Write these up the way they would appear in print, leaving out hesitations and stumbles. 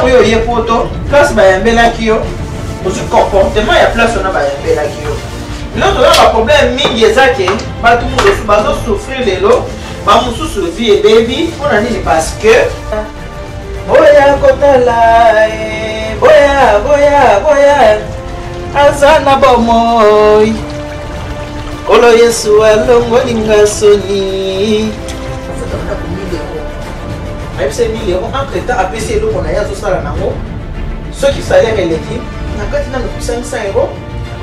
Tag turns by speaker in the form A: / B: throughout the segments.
A: ntango yo oye poto place bayambelaki yo ozwi comportement ya place wana bayambelaki yo lelo toza baproblème mingi eza ke bato mosusu bazosouffrir lelo bamosusu vie ebebi mpona nini parce que boya kotala boya aza na bomoi kolo yesu alongolinga soni ayebisa 1000 euros entre temps apesi eloko na ye azosala nango soki salaire eleki na kati nano 500 euros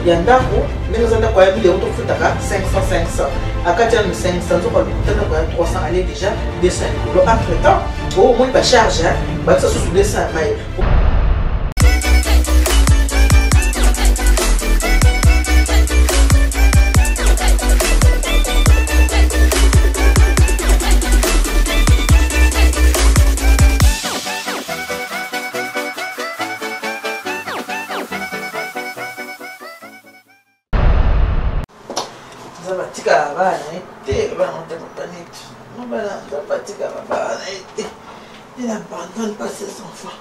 A: ya ndako ndenge eza ndako ya 1000 euros tofutaka 500 akati nano 500 nzoka ndako ya 300 ale déjà 200 likolo entre temps omoni bacharge bakisa susu 200 maye Zabatika bana ete bana panete non bana zabatika bana ete il abandonne pas ses enfants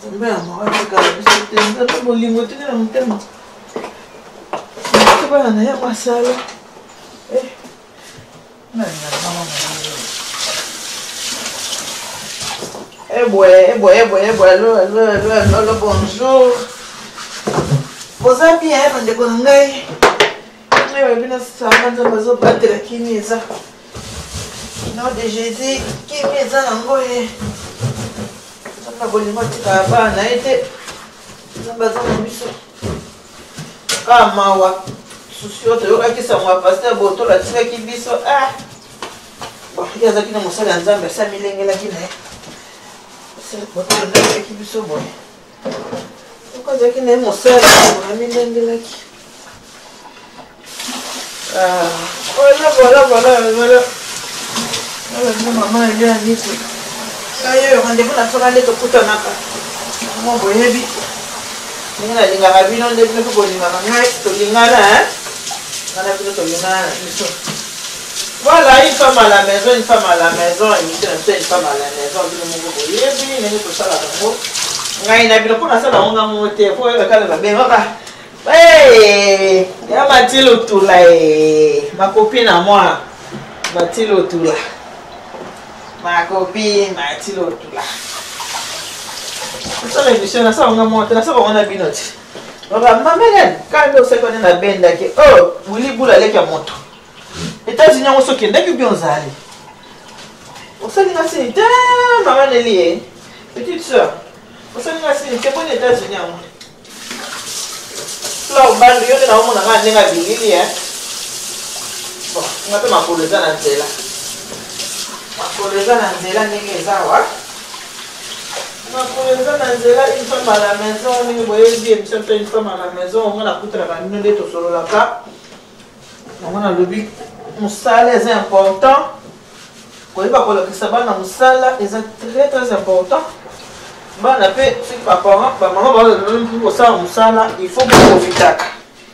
A: zombe ya mwa tika biso tenda bolingo tena mutema bana ya masala Allô, bonjour. Vous allez bien, on est bon. Non de Jésus qui met ça en goye. Ça n'a pas bolima tika bana ete. Zambaza na biso. Mawa. Susio to yoka kisa mwa pasteur boto la tika ki biso. Bon, il y a ça qui na mosala nzambe sa milengela kina. C'est boto na ki biso boy. Ko za kina mosala na milengela ki. Voilà. Maman, elle est à l'île. D'ailleurs, rendez-vous dans son allée de Poutanaka. Mon boyebi. Nous avons dit que nous avons dit que nous voilà, une femme à la maison, une femme à la maison, une femme à la maison. Hey, ya Mathilde Otula, ma copine à moi, Mathilde Otula. Ma copine Mathilde Otula. C'est ça l'émission, ça on a monté, ça on a binoté. Maman, quand on sait qu'on est à Benda, oh, vous voulez bouler avec la moto. États-Unis, on s'occupe d'un peu bien zali. On s'est dit que c'est maman Nelly, petite soeur. On s'est dit que c'est bon les États-Unis. Là, on va lui donner un moment à la bilili. Bon, on va faire ma coleza dans Zela. Ma coleza dans Zela, n'est-ce pas? Ma coleza dans Zela, une femme à la maison, on voyait une femme à la maison, on va la foutre à la maison de tout solo là-bas. On a le but. Mon salaire est important. Quand il va coloquer ça, mon salaire est très très important. Bah, il faut profiter.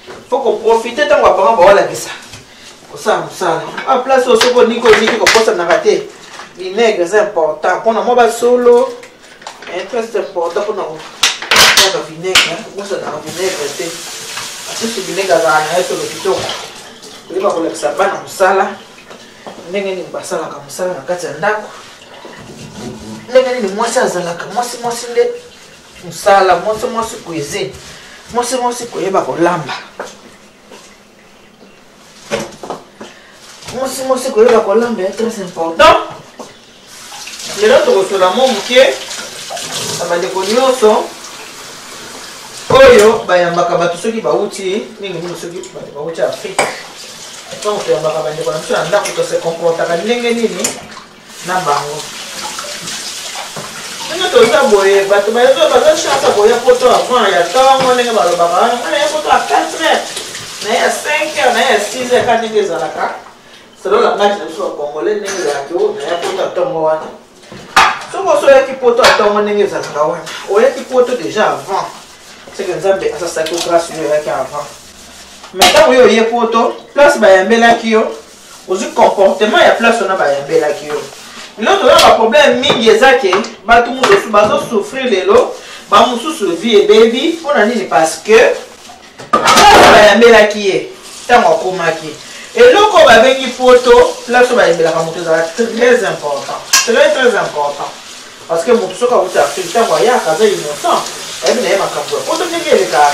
A: Il faut qu'on profite tant que parents vont la ça. Ça, à place au second Nico qu'on poste à rater. Vinaigre c'est important. Pour nous, moi, solo, c'est important pour nous. Pour le vinaigre, moi, ça n'a vinaigre. C'est ce vinaigre à sur le piton. Il va coloquer ça, bah, dans sala. N'est-ce pas ça, comme ça, dans la carte ndenge mwasi azalaka mwasi nde musala mwasi cuisine mwasi koyeba kolamba mwasi koyeba kolamba est très important lelo tokosola mo moke na bandeko nyonso oyo bayambaka bato soki bauti ndenge nini soki bato bauti Afrique ntango toyambaka bandeko na biso na ndako tose comportaka ndenge nini na bango. Nous avons boyé, parce que nous avons chance à boyer photo avant, il y a tant de monde qui va le barrer. On a une photo à 4 heures, on a 5 heures, on a 6 heures quand nous sommes là. C'est là la match de soi congolais, nous avons une photo à Tongoan. Si vous avez une photo à Tongoan, nous avons une photo déjà avant. C'est que nous avons fait ça grâce à avant. Maintenant, vous avez une photo, place Bayambela Kyo, vous avez un comportement, il y a place on a Bayambela Kyo. L'autre a un problème mingi ezake ba tout mususu bazo souffrir lelo ba mususu vie baby on a dit parce que ba yambela kié tango komaki et loko ba bengi photo place ba yambela ka moto za très important très important parce que moto soka uta tango ya kaza innocent et bien ma kambo photo ngele ka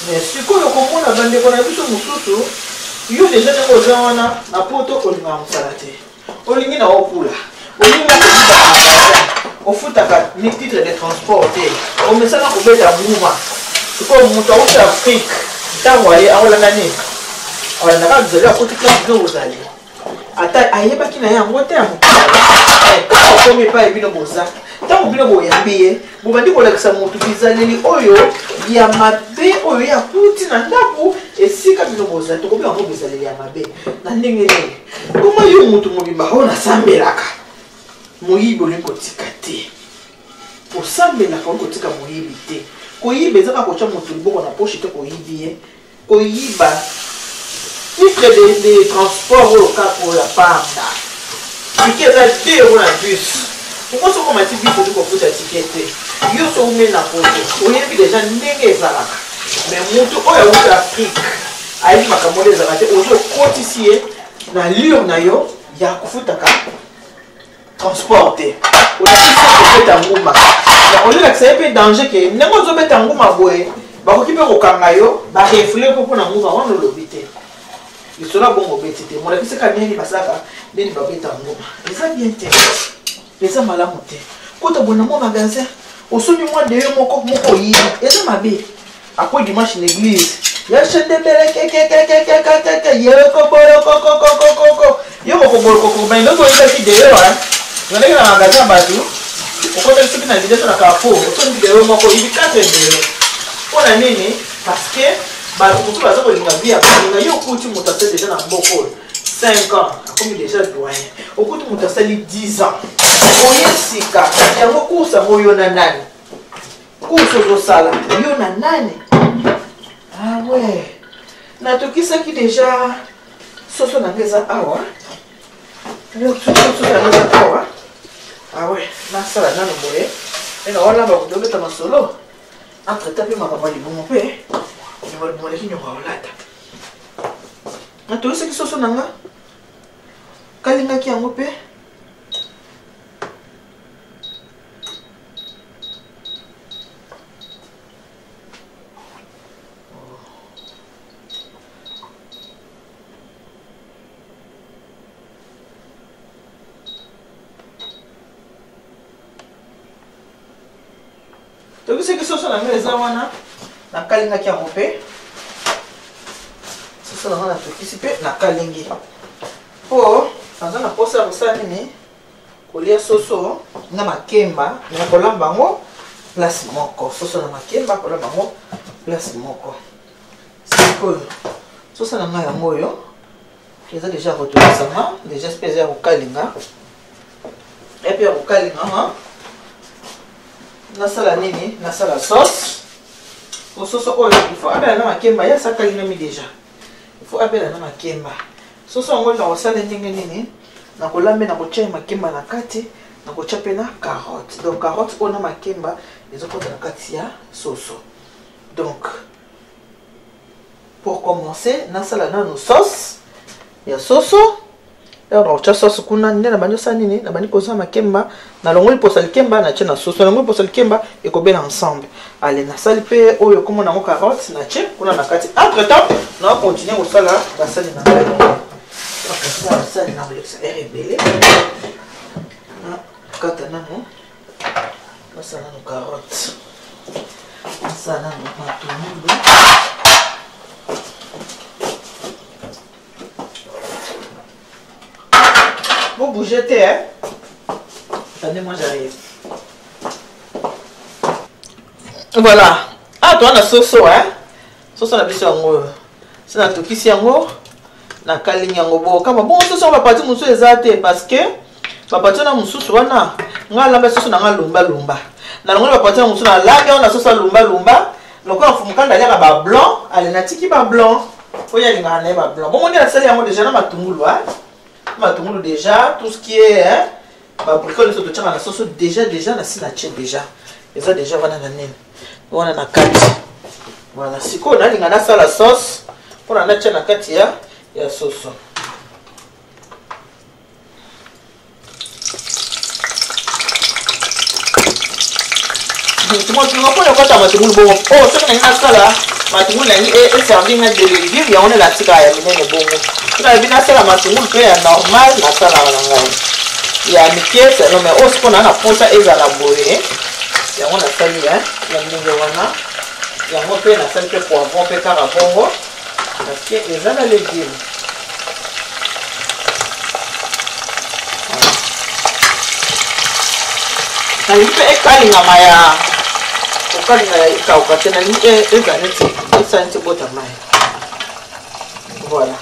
A: mais sikoyo komona bande kona biso mususu yo déjà ngo zana na photo olinga musalate olingi na opula olingi na ofutaka ni titre de transport o mesana ko beta nguma siko mutu wa Afrique tango aye aola nani ala na ka zela ko tikla ngo zali ata ayeba kina yango te amukala ko komi pa ebino boza tango bino boyambiye bobandi ko lakisa mutu bizaleli oyo ya mabe oyo ya kuti na ndaku esika bino boza to ko bi ngo bizaleli ya mabe na ndenge nini koma yo mutu mobimba ona sambelaka moyibo liko tikate osambelaka okotika moyibi te koyiba ezaka kocha mutu liboko na poche te koyibi koyiba titre de transport oyo kaka oyo apanda tike eza 2 euro na bus okoso komati bus ozi kofuta tike te yo so ume na poto oyebi deja ndenge ezalaka mais mutu oyo awuti Afrique ayebi makambo oyo ezalaka te ozi okotisi ye na lure na yo ya kofutaka transport te olakisa kobeta nguma na olelakisa ye mpe danger ke ndenge ozobeta nguma boye bakoki mpe kokanga yo barefule mpo mpona nguma wana olobi te lisolo bongo beti te molakisaka ndeni basalaka ndeni babeta nguma eza bien te eza malamu te kota bona mwa magasin osombi mwa deyo moko oyibi eza mabe après dimanche l'église ya chendebele kekekekekekeke yekobolokokokokokoko yokokobolokoko bani loko oyitaki deyo zaleki na magasin bato okotaki soki na lideso na Carrefour osombi deyo moko oyibi 4 deyo mpona nini parce que bato motu baza kolinga bia kolinga yo okuti moto asali deja na mboka oyo 5 ans akomi deja doyen okuti moto asali 10 ans oye sika yango kursa yango yo na nani kursa ozosala yo na nani ah ouais natokisaki deja soso na nga eza awa soso na nga eza awa ah ouais nasala nano boye ena walamba kutobeta masolo entreta mpe makambo ya libumu mpe moleki nyoko olata natoyisaki soso na nga kalingaki yango mpe tokisaki soso na nga eza wana nakalingaki yango mpe soso na nga natokisi mpe nakalingi mpo aza na posa ya kosala nini kolia soso na makemba na kolamba yango place moko soso na makemba kolamba yango place moko sikoyo soso na nga yango oyo eza deja kotokisanga deja spe eza ya kokalinga epe ya kokalinga nasala nini nasala sauce soso oyo il faut abela na makemba ya sakalingami deja il faut abela na makemba soso yango na kosala ndenge nini na kolambe na kotia makemba na kati na kotia mpe na carotte donc carotte oyo na makemba ezokota na kati ya soso donc pour commencer nasala nano sauce ya soso alors nakotia sauce kuna nde na bandi osala nini na bandi kozwa makemba nalongoli posa likemba natie na soso nalongoli posa likemba ekobela ensemble ale nasali mpe oyo komona yango carotte natie kuna na kati entre temps nakocontinue kosala basali na ngai basali na kolekisa ere ebele nakata nano nasala nano carotte nasala nano matungulu vous bougez, hein? Attendez, moi j'arrive. Voilà. Ah, toi, on a soso, hein? Soso, on a besoin de c'est la tokisi yango. Na kalingi yango bo. Kama bon, soso, on va partir musu ezate parce que va partir na musu wana. Nga lamba soso na nga lumba lumba. Na longo va partir na musu na langa on a soso lumba lumba. Loko mfumukanda ya ba blanc, ale na tiki ba blanc. Oya linga na ba blanc. Bon, on est la sali yango déjà na matungulu, hein? Matungulu déjà, tout ce qui est hein, Babricole so tochanga na sauce déjà na sinache déjà. Eza déjà wana na nene. Wana na kati. Voilà, siko na linga na sala sauce pour na tia na kati ya sauce. Tout le monde peut le faire matungulu bon. Oh, ce qu'on a sala matungulu na ni servir na de légumes ya on la tika ya minene bongo. Tuna bina sala matungulu pe ya normal na sala na ngai. Ya mikiesa no mais aussi qu'on a posa ezala boye. Ya on a sali ya ndenge wana. Ya mo pe na sali pe poivron pe carabongo. Parce que ezala légumes. Na lipe ekalinga maya. Okalinga ya ikauka tena ni ezaneti esanti bota maya. Voilà.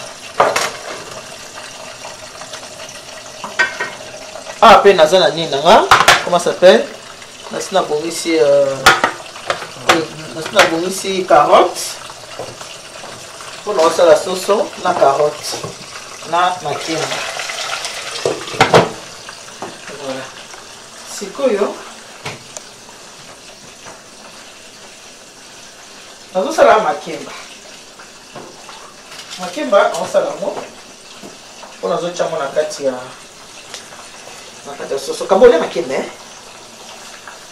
A: Ah, après nazana nina nga. Comment ça s'appelle? Nasina bongisi carotte. Pour nous la sauce na carotte na makimba. Voilà. Sikoyo. Nazo sala makimba. Makimba on sala mo. Pour nazo chamo na kati ya sauce. Kabole makimba.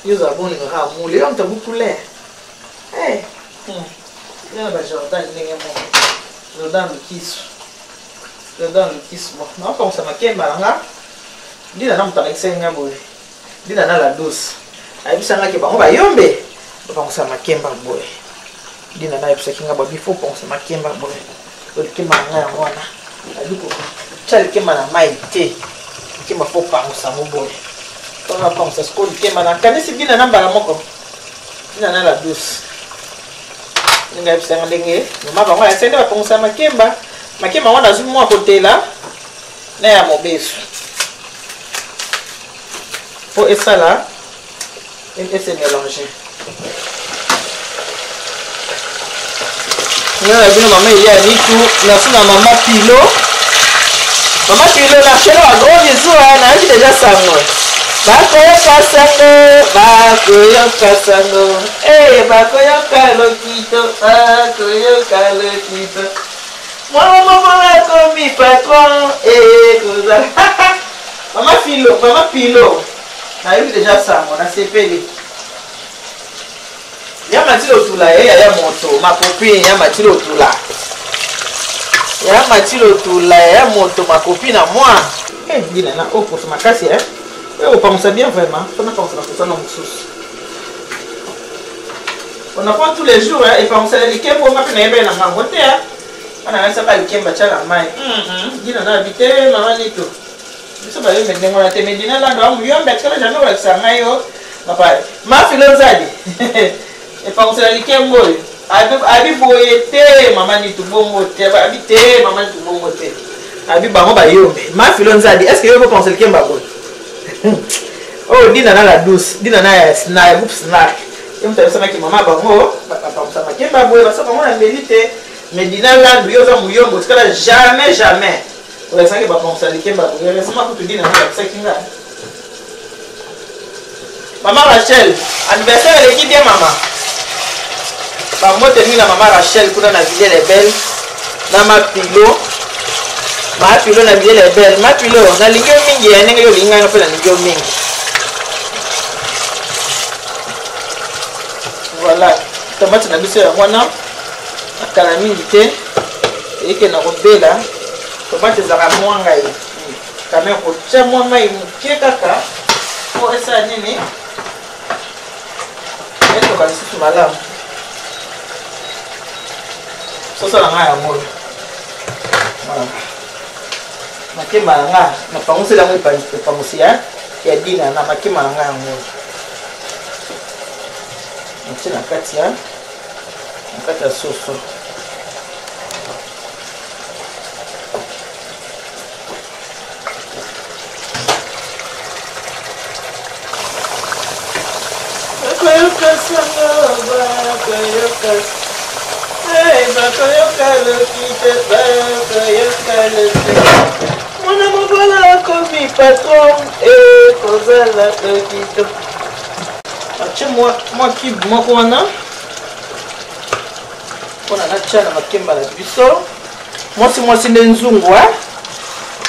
A: Yuza boni nga mule on ta beaucoup l'air. Eh. Il y a ba Jordan ndenge mo. Jordan kisu. Na pa on makimba nga. Ndina na mutana kisenga boye. Ndina na la douce. Ayibisa nga ke bango ba yombe. Ba on makimba boye. Ndina na ayibisa kinga ba bifo pa on makimba boye. Ko kimba nga ngwana. Aliko chali kimba na maite. Kimba fo pa on boye. On a pensé ce qu'on dit maintenant quand c'est bien na mbala moko. Ndina na la douce. Ninga ayibisa nga ndenge. Mama bango ya sende ba ponsa makimba. Makimba wana zumu mwa kotela. Na ya mobesu. Et ça là, et c'est mélangé. Maman il y a ni tout, la soeur maman Pilo. Maman Pilo la chérie a gros bisous, elle a déjà sango. Bakoyo kasango, eh bakoyo kalokito, bakoyo kalokito. Maman comme patron, eh cousin. Maman Pilo. Na eu déjà ça, on a CPD. Ya matilo tula ya moto, ma copine ya matilo tula. Ya matilo tula ya moto, ma copine à moi. Eh, dis là, oh pour ma casse hein. On pense bien vraiment, on a pensé à ça non sous. On apprend tous les jours et pense à l'équipe pour ma peine na mangote hein. On a ça pas l'équipe ba chala mai. Dis là na habiter maman nito. Ça va me demander on a te medina là dans mu yombe kala jamais wala sanga yo papa ma philosophe et pense à l'équipe boy abi boyete maman nito bongo te abi te maman nito bongo te abi bango ba yombe ma philosophe est-ce que yo pense à l'équipe ba boy oh dina na la douce dina na snack group snack yo mta sema ki mama bango papa ça ma kemba boy ba ça bango na medite medina là yo za mu yombo kala jamais ouais ça qui va penser à l'équipe bah récemment pour te dire ça qui là maman Rachel anniversaire de l'équipe bien maman bah moi t'es mis la maman Rachel pour la vidéo les belles na ma pilo na vidéo les belles ma pilo na lingo mingi ya nenga yo linga ngapela lingo mingi voilà tomate na biso ya mwana akala mingi te eke na robela tomate zaka mwanga hii kama kucha mwanga hii mkie kaka kwa esa nini eto kanisusu malamu sasa na ngaya moyo makima na ngaya na pangusi la mwipa pangusi ya dina na makima na ngaya moyo na kati ya soso Mon amour, voilà comme patron et kozala kito. Moi qui on a la tchala makemba la biso. Moi si nzungu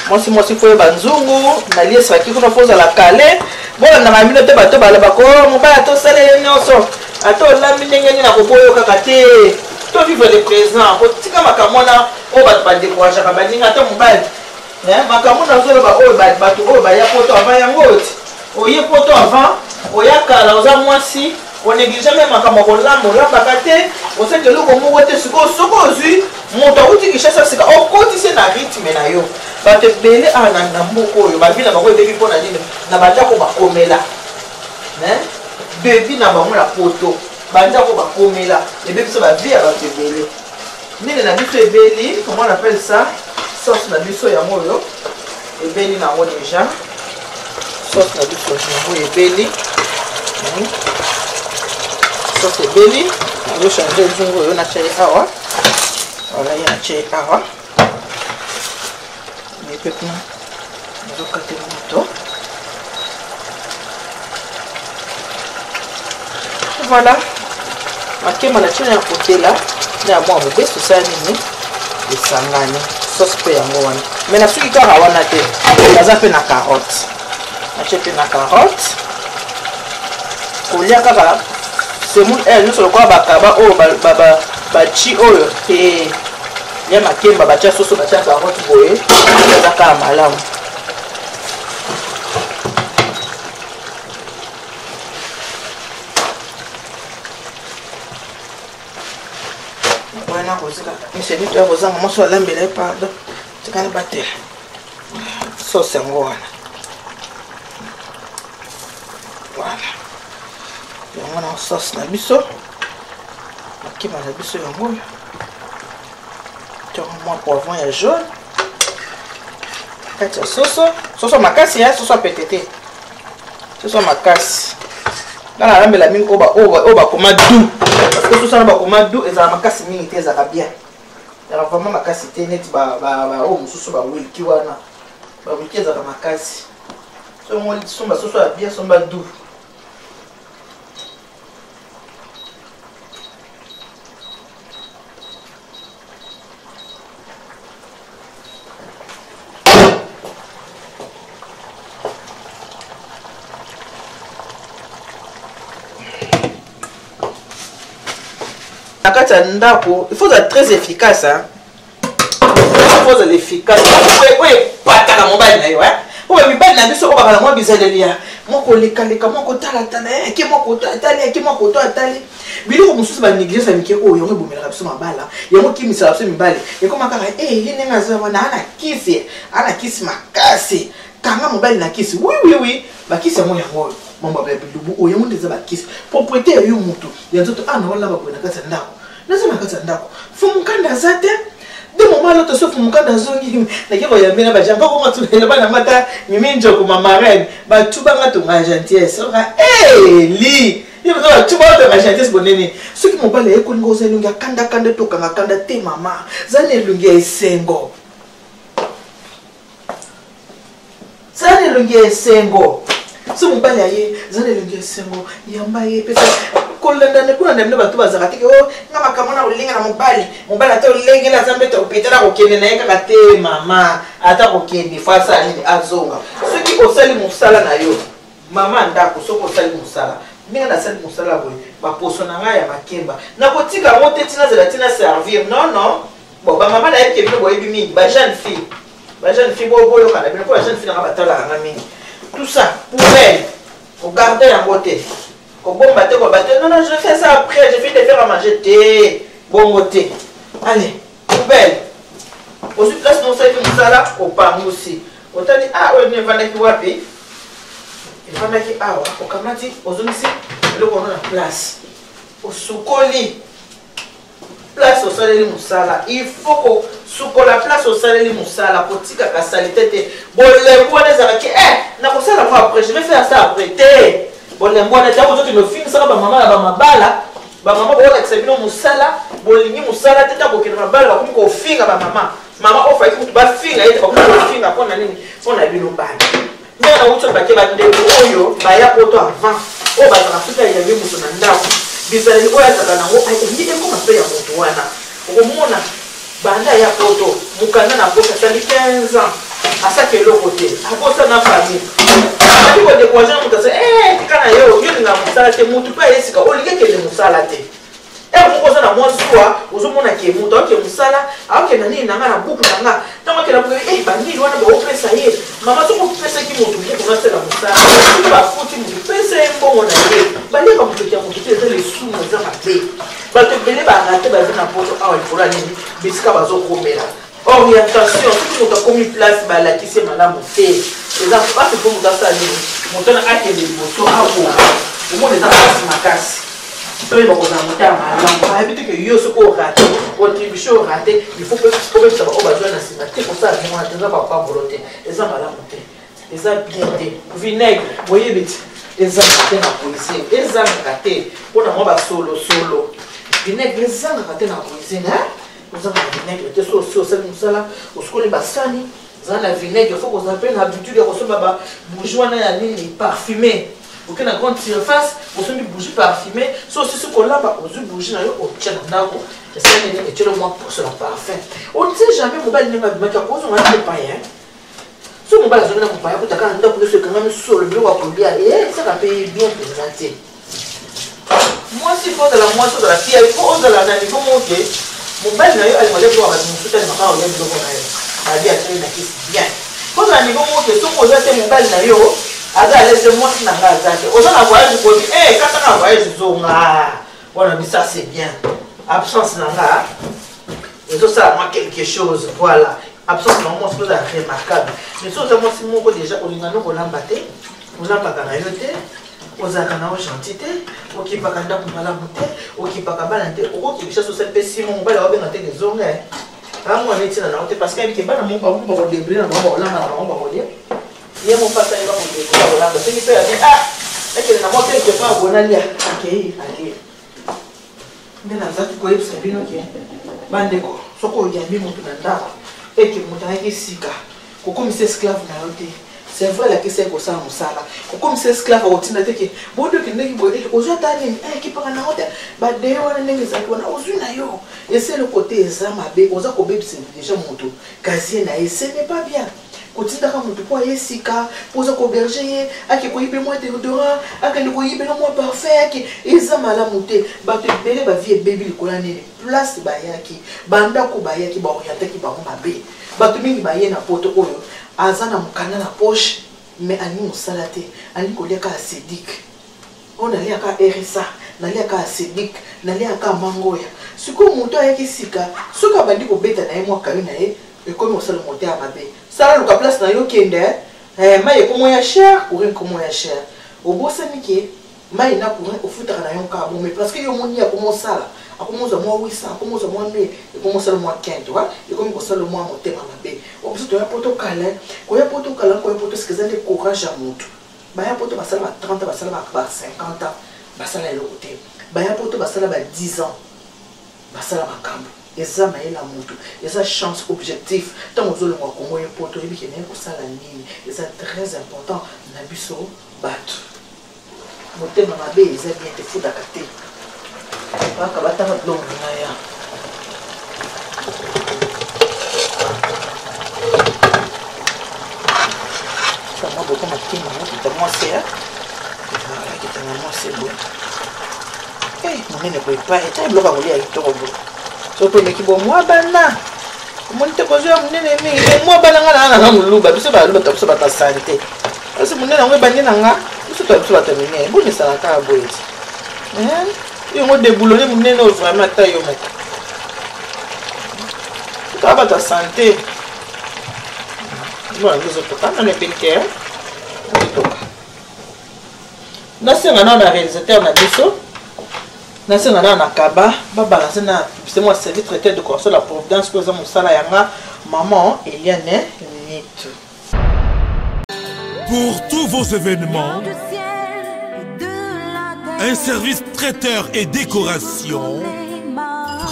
A: moi si faut banzungu na liesa ki kuna poza la kale. Bon na mamino te bato bala bako mobala to sale nyonso. Ato lambi ndenge na koboyo kaka te. To vivre le présent. Ko tika makamona o bat ba décourager ka baninga to mobali. Makamona zo ba o ba bato o ba ya poto avant yangoti. O ye poto avant, o ya kala oza mwasi. On néglige même makamoko lambo lambaka te. O sait que le komo wote siko zui moto uti kishasa sika o kotise na rythme na yo. Ba te bele ana na mboko yo ba vina ba ko ebebi pona nini na banja ko ba komela. Bebi na bango la poto banja ko ba komela ebebi so ba via ba te bele. Nini na biso ebeli, comment on appelle ça? Sauce na biso ya moyo. Ebeli na ngo déjà. Sauce na biso ya moyo ebeli. Sauce ebeli. On va changer nzungu yo na chai awa. Voilà, il y a chai awa. Mais peut-être on va casser le moto. Voilà. Makema na chai ya kotela. Na moi mobe so ça nini esangani sauce pe ya mwana mais na suki kaka wana te baza pe na carotte achete na carotte kolia kaka semu nous sur quoi bakaba o ba chi oyo te ya makemba bacha soso bacha carotte boye baza kaka malamu. Monsieur dit toi vous avez mon lambele pardon tu kan battre sauce ngwana voilà ngwana sauce na biso makima na biso yango tu moi poivron ya jaune kati ya soso makasi ya soso petete soso makasi na lambela mingi oba koma du parce que tout ça ba koma du ezala makasi mingi te ezaka bien. Alors vraiment makasi te net ba o mususu ba wilki wana ba wilki ezaka makasi so mo somba soso ya bien somba du il faut être très efficace hein. Il faut être efficace. Oui, pas ta mobile na yo hein. Oui, mais pas na biso obaka na moi bizalelia. Moko leka moko tala ki moko tala ki moko tala. Biloko mususu ba négliger sa mike o yongo bomela biso mabala. Yango ki misala biso mibale. Et comment kaka yene ngaza wana ana kisi makasi. Kanga mobile na kisi. Oui. Ba kisi mo yango. Mamba ba bilubu o yango ndeza ba kisi. Propriété yo mutu. Yanzoto ana wala ba bona kasa ndako. Nazima kasa ndako. Fumukanda zate. De moment l'autre se fumukanda zongi. Na kiko ya mbena ba jamba ko matu na bana mata mimi njoko mama reine. Ba tuba ngato nga gentillesse. Li. Yo ba tuba ngato nga gentillesse bonene. Soki mobile eko ngoza lunga kanda to kanda te mama. Zane lunga esengo. Zane lunga esengo. Si mon père aye, zane lunga esengo. Yamba ye pesa. Kolanda ne kuna ndemne batu bazaka tike o ngama kamona ulinga na mobali ata ulinga la zambe to petela ko kende na yeka kate mama ata ko kende fasa ni azonga soki osali musala na yo mama ndako soko osali musala minga na sali musala boy ba poso na nga ya makemba na kotika mote tina zela tina servir non bon ba mama na yeke bino boyebi mingi ba jeune fille boyo kana bino ko jeune fille na batala nga mingi tout ça poubelle au garder en beauté. Non, je fais ça après, je finis de faire à manger. Bon côté. Allez, poubelle. Aussi, place non, ça fait ça au pain aussi. On t'a dit, ah, ouais, il va n'a wapi. Il va n'a qui, ah, au kamati, aux ici, le qu'on a la place. Au soukoli. Place au salé moussala. Il faut que souko la place au salé moussala. Pour tika ka salité. Bon, les bois des arrêtés. Eh, n'a pas ça la fois après, je vais faire ça après. Bon les mois d'abord tu me filmes ça ba maman la ba mabala ba maman bo la kisebino musala bolingi musala teta bokena mabala ba ko finga ba maman Maman offre pour ba finga et ba finga pona nini pona bino bana. Mais na ucho ba ke ba ndeko oyo ba ya poto avant. O ba na futa ya bimu na ndako. Bizali oya taka na ngo ayi eko mape ya moto wana. Okomona banda ya poto mukanda na poto sali 15 ans. Asa ke lo côté. Akosa na famille. Ali ko de kwa jana mutase kana yo na musala te mutu pa yesika olike ke le musala te. Moko na moi soir ozomona ke mutu ke musala ke nani nanga na buku nanga tango ke na buku bandi wana ba opesa ye mama to ko pesa ki mutu ke ko na musala ba futi mutu pesa mbongo na ye bali ka mutu ke mutu te le sumu za mabe ba te bele ba ngate ba na poto awa ifola nini bisika bazokomela orientation tout mutu komi place ba la kise malamu te eza pas que pour mutu ça nini mutu na ake de boso awo o mo eza pas makasi. Il faut raté, contribution raté, il faut que ça va au besoin de pour ça, je pas volonté. Les hommes à la montée, les hommes bien des vinaigre, vous voyez vite, les hommes ratés dans la police, les hommes ratés, on a moins solo. Vinaigre, les hommes ratés dans la police, hein? Nous avons vinaigre, tu sais, au sein de ça, au school, les bassani, vous avez vinaigre, il faut qu'on appelle l'habitude de recevoir bourgeois parfumé. Aucune grande surface, vous avez des bougies parfumées, sauf si ce qu'on a, vous avez des bougies, on tient dans l'eau, et c'est le moins pour ce parfum. On ne sait jamais, mon bal n'est pas de mettre à cause, on a des païens. Si mon bal est un païen, vous avez un peu de ce quand même sur le bureau à combien, et ça va payer bien présenté. Moi, si faut de la moitié de la fille, il faut de la nani, il faut monter. Mon bal n'a eu à aller voir mon soutien, ma part, on vient de la vie à créer la question bien. Quand on a niveau monté, tout le monde a mon bal n'a eu. Aza laissez-moi si n'a pas azaki. On a voyage pour dire, quand on a voyage zonga, voilà, mais ça c'est bien. Absence n'a pas. Et tout ça moi quelque chose, voilà. Absence n'a pas chose remarquable. Mais ça moi si mon déjà on a nous l'embatté, on a pas kana yote, on a kana gentité, on qui pas kana pour la monter, on qui pas balante, on qui cherche sur cette pessimiste, on va la bien dans des zonga. Ah moi on est là parce qu'il y a pas mon pas pour débris dans mon là on va dire. Il y a mon papa qui va vous dire, c'est qui fait et que la moitié de pas bon aller. OK. Mais là ça tu connais c'est bien OK. Bandeko, soko yambi mutu na ndako. Et que mutu sika. Koko mi esclave na yote. C'est vrai la question ko sa musala. Koko mi esclave au tina te ke bodo ke ndeki bodo ke ozo tani ki pa na yote. Ba de wana ndenge za kona ozo na yo. Et c'est le côté ezama be oza ko bebisa déjà mutu. Kazi na ce n'est pas bien. Kotinda kama mtu kwa yesika poza ko berger ake ko yibe moi déodorant ake ko yibe no moi parfum ake eza malamu te ba te bele ba vie baby likola nini place ba yaki banda ko ba yaki ba orienter ki ba mo mabe ba to mingi ba ye na poto oyo azana mukana na poche mais ani musala te ani ko liaka acidic on ali aka RSA na liaka acidic na liaka mangoya siko muto ayaki sika soka bandi ko beta na ye moi kami na ye et comme on sait le monter à ma baie. Ça, le place dans le kende, mais comment il y a cher, pour une comment il y a cher. Au beau sanique, mais il n'a pour un au foot à un carbone, mais parce qu'il y a mon à comment ça, à comment ça, moi 800, à comment ça, moi 1000, et comment ça le mois 15, tu vois, et comme ça le mois monter à ma baie. Au beau, tu as un poteau câlin, quand il y a poteau câlin, quand il y a poteau, ce que ça a courage à monter. Bah, il y a poteau, bah, ça va 30 ans, bah, ça va 50 ans, bah, ça va le côté. Bah, il y a poteau, bah, ça va 10 ans, bah, ça va camp. Et ça m'a la moto et ça chance objectif tant aux autres moi comment il peut te dire qu'il y a pour ça la ligne et c'est très important nabiso battu moté ma bé ils bien te fou d'akaté pas kabata na blonde na ya ça m'a beaucoup marqué mais moi c'est moi c'est bon mon ne peut pas être bloqué à voler avec toi surtout mais qui bon moi bana mon te cause ya munene mingi moi bana ngana na muluba biso ba luba tabuso ba ta santé parce munene ngwe bani nanga biso tabuso ba ta minene boni sala ka boyeti yo ngo déboulonner munene o vraiment ta yo moko ta ba ta santé moi biso to kana ne pinke na senga na réalisateur na biso na senga na kaba ba balancer na c'est moi service traité de corso la providence que za musala yanga maman Eliane Nitu.
B: Pour tous vos événements, un service traiteur et décoration,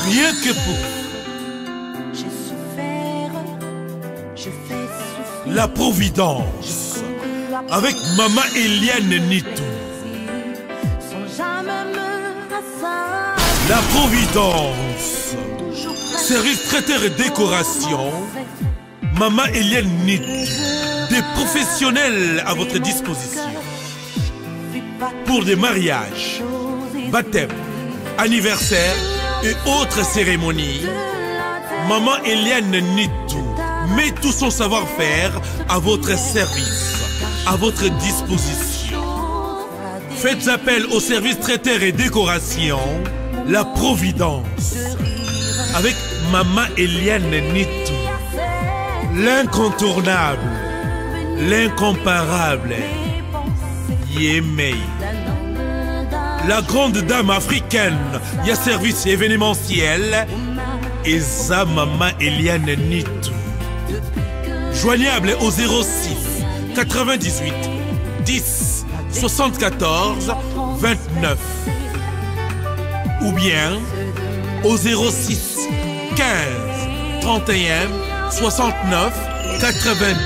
B: rien que pour La Providence avec Maman Eliane Nitou. La Providence, service traiteur et décoration. Maman Eliane Nitou, des professionnels à votre disposition. Pour des mariages, baptêmes, anniversaires et autres cérémonies, Maman Eliane Nitou met tout son savoir-faire à votre service, à votre disposition. Faites appel au service traiteur et décoration, La Providence, avec Maman Eliane Nitou. L'incontournable, l'incomparable, Yemei. La grande dame africaine, y a service événementiel, et sa Maman Eliane Nitou. Joignable au 06 98 10 74 29 ou bien au 06 15 31 69 90.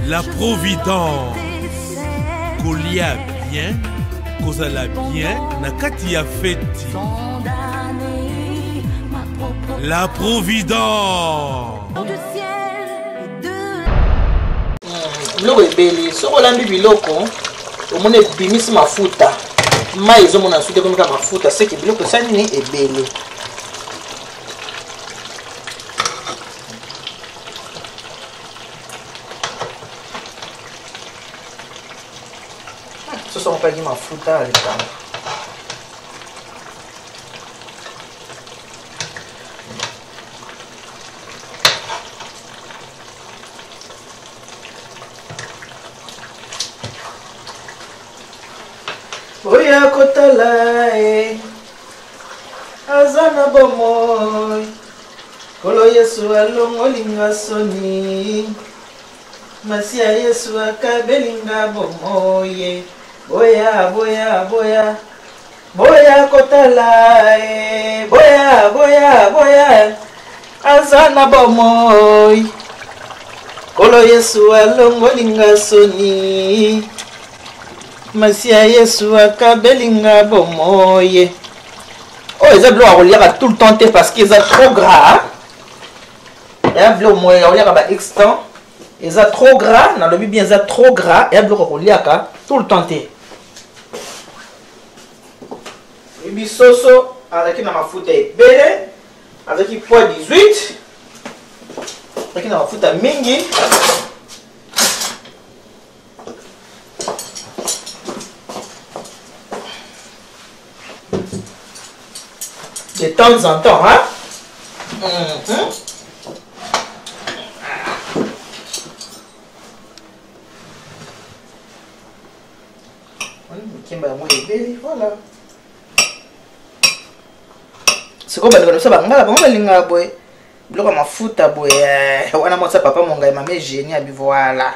B: La Providence. Kolia bien, Kozala bien, Nakati a fêti. La Providence.
A: Biloko ebele soko olambi biloko omona ebimisi mafuta mai ezomona suki ekomika mafuta seki biloko esali nini ebele. Soso mpaki mafuta alekana. Oya kotala azana bomoy kolo Yesu alongolinga soni masia Yesu akabelinga bomoye boya boya boya boya kotala boya boya boya azana bomoy kolo Yesu alongolinga soni Masia Yesu akabelinga bomoye. Oh, ils ont besoin de lire tout le temps parce qu'ils sont trop gras. Ils ont besoin de lire extant. Ils sont trop gras. Dans le Bible, ils sont trop gras. Ils ont besoin de lire tout le temps. Et puis, soso, avec ma mafuta ebele, avec poids 18, avec ma mafuta mingi. De temps en temps, hein? Voilà. C'est quoi le ça va ngala ba linga boy. Bloka mafuta boy. Wana mo sa papa monga mama génie abi voilà.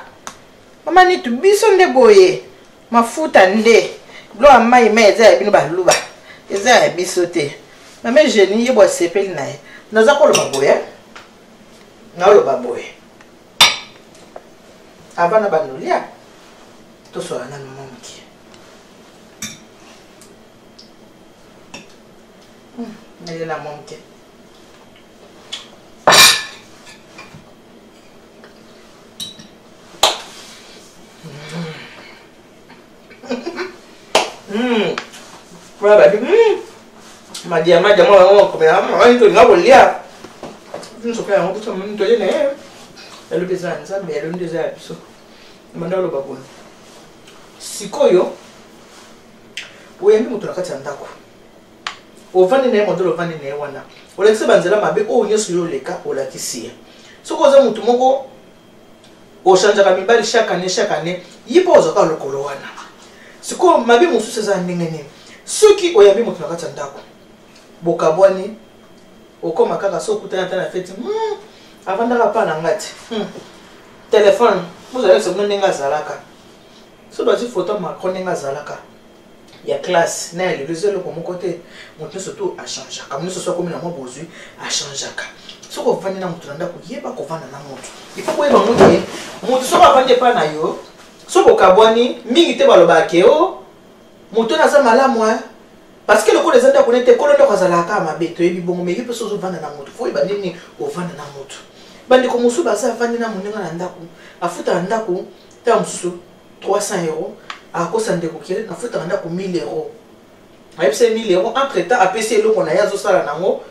A: Mama ni tu biso nde boy. Mafuta nde. Bloka mai meza bino ba luba. Eza biso te. Mama génie yebo sepeli nae. Naza ko lo baboya. Na lo baboya. Avana banulia. To so ana monki. Elle a manqué. Voilà, ma diamant, on comme un peu de lia. Je ne sais pas, on peut se donner. Elle le besoin, ça, mais elle le désire. Mandalo babou. Sikoyo. Oui, nous te la katandako. Ovani ne modelo ovani ne wana olekise banzela mabe o nyeso yo leka olakisia soko za mutu moko o chanjaka mibali chaque année yipo ozoka lokolo wana siko mabe mususu za ndengene soki oyambi mutu na kati ndako bokabwani okoma kaka sokutana tana feti avandaka pa na ngati téléphone vous allez se ndenga zalaka so doit photo Macron ndenga zalaka ya classe na le réseau le comme côté monter surtout à changer comme nous ce soit comme la moi bozu à changer soko vandi na mutu nanda kuyeba ko vanda na mutu il faut ko yeba mutu mutu soko vandi pa na yo soko kabwani mingi te baloba ke o mutu na za malamu parce que le ko les anda connaître ko ndo kazala ka mabeto yebi bongo mais yepe so vanda na mutu faut yeba nini o vanda na mutu bandi ko musu baza vandi na muninga na ndako afuta ndako ta musu 300 euros a ko sande ko kile na futa ndako 1000 euros a yepse 1000 euros entre temps a pc lo kona yazo sala nango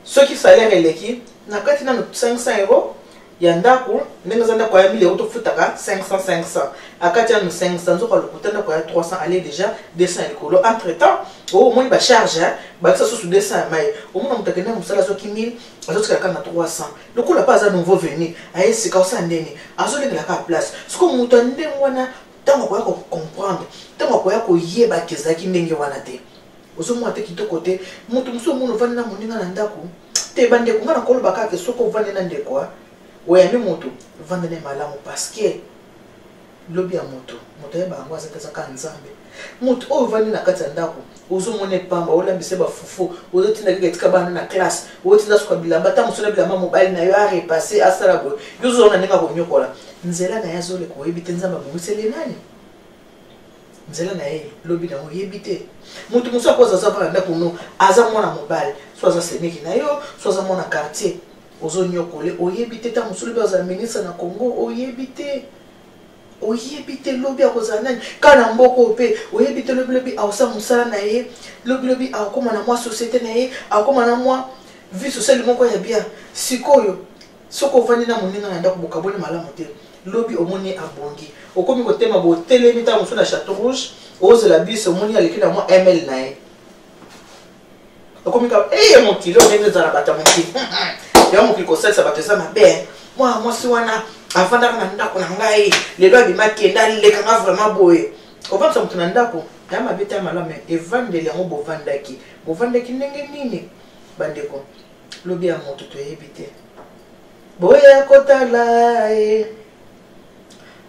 A: ce qui salaire eleki na kati na 500 euros ya ndako ndenge za ndako ya 1000 euros to futaka 500 akati ya 500 nzoka lokutanda ko ya 300 aller déjà 200 ekolo entre temps au moins ba charge ba ça sous 200 mai au moins mutakenda musala so ki 1000 azotika kana 300 lokola pas za nouveau venu ayesi ka sa ndeni azolenga ka place ce ko mutu ndenge wana tango ko ya ko comprendre tango ko ya ko yeba kezaki ndenge wana te ozomo ate kitoko te mutu muso muno vandi na moninga na ndako te bande ko ngana koloba ka ke soko vandi na ndeko oyambi mutu vandi na malamu parce que lobi ya mutu yeba ngo azaka ka nzambe mutu o vandi na kati ya ndako ozomone pamba olambise ba fufu ozotinda ketika bana na classe ozotinda soko bilamba ta musona bilamba mobile na yo a repasser asala bo yozo na ninga ko nyokola nzela na yazole ko yebite nzamba bomusele nani nzela na ye lobi na yebite mutu muso akoza za bana ndako no aza mwana mobile so aza seneki na yo so aza mwana quartier ozonyokole oyebite ta musolo bi aza ministre na Congo oyebite lobi akoza nani kana mboko pe oyebite lobi awsa musala na ye lobi akoma na mwa société na ye akoma na mwa vie sociale moko ya bien sikoyo soko vandi na moninga na ndako bokaboni malamu te lobi omoni abongi okomi ko tema bo telemi ta musona Château Rouge ozela biso omoni aleki na mwa ml na ye okomi ka mokilo ndenge zala bata mokili ya mokili ko sesa bateza mabe moi si wana avanda na ndako na ngai lelo abimaki enda leka nga vraiment boye ovamsa mutu na ndako ya mabete ya malamu evandeli yango bovandaki ndenge nini bandeko lobi ya moto toyebi te boya kotala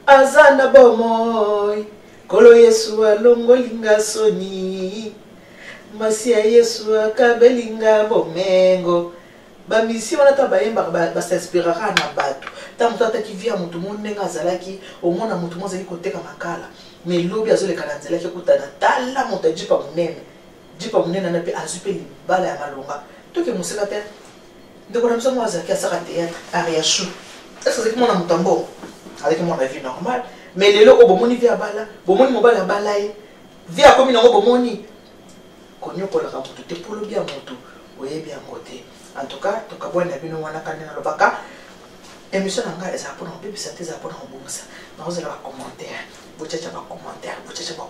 A: aza na bomoi kolo Yesu alongolinga soni masi ya Yesu akabelinga bomengo bamisi wana ta bayemba basinspirera na bato ta mutu ataki via mutu monenga azalaki omona mutu mozali koteka makala mais lobi azoleka na nzela kutana tala mutu jipa munene na pe azupe libala ya malonga toke musela te ndeko na mso mo azaki asaka théâtre ariachu est-ce que mona mutambo avec mon vie normale mais lelo o bomoni via bala bomoni mobala bala ye via komi nango bomoni konyokola ka mutu te polo bia mutu oyebi yango te en tout cas tokabwana bino wana kanena lobaka émission nanga eza pona bebisa te eza pona obomisa naozela ba commentaire bochacha ba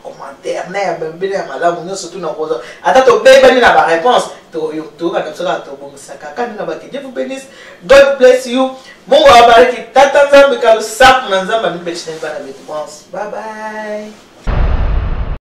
A: commentaire na ya bembele ya malamu no surtout na koza ata to bebani na ba réponse to yo to ka tsaka to bomisa ka na ba ke Dieu vous bénisse, God bless you, Mungu awabariki, tata nzambe kalu sapu na nzamba nibechine bana betu. Bye bye.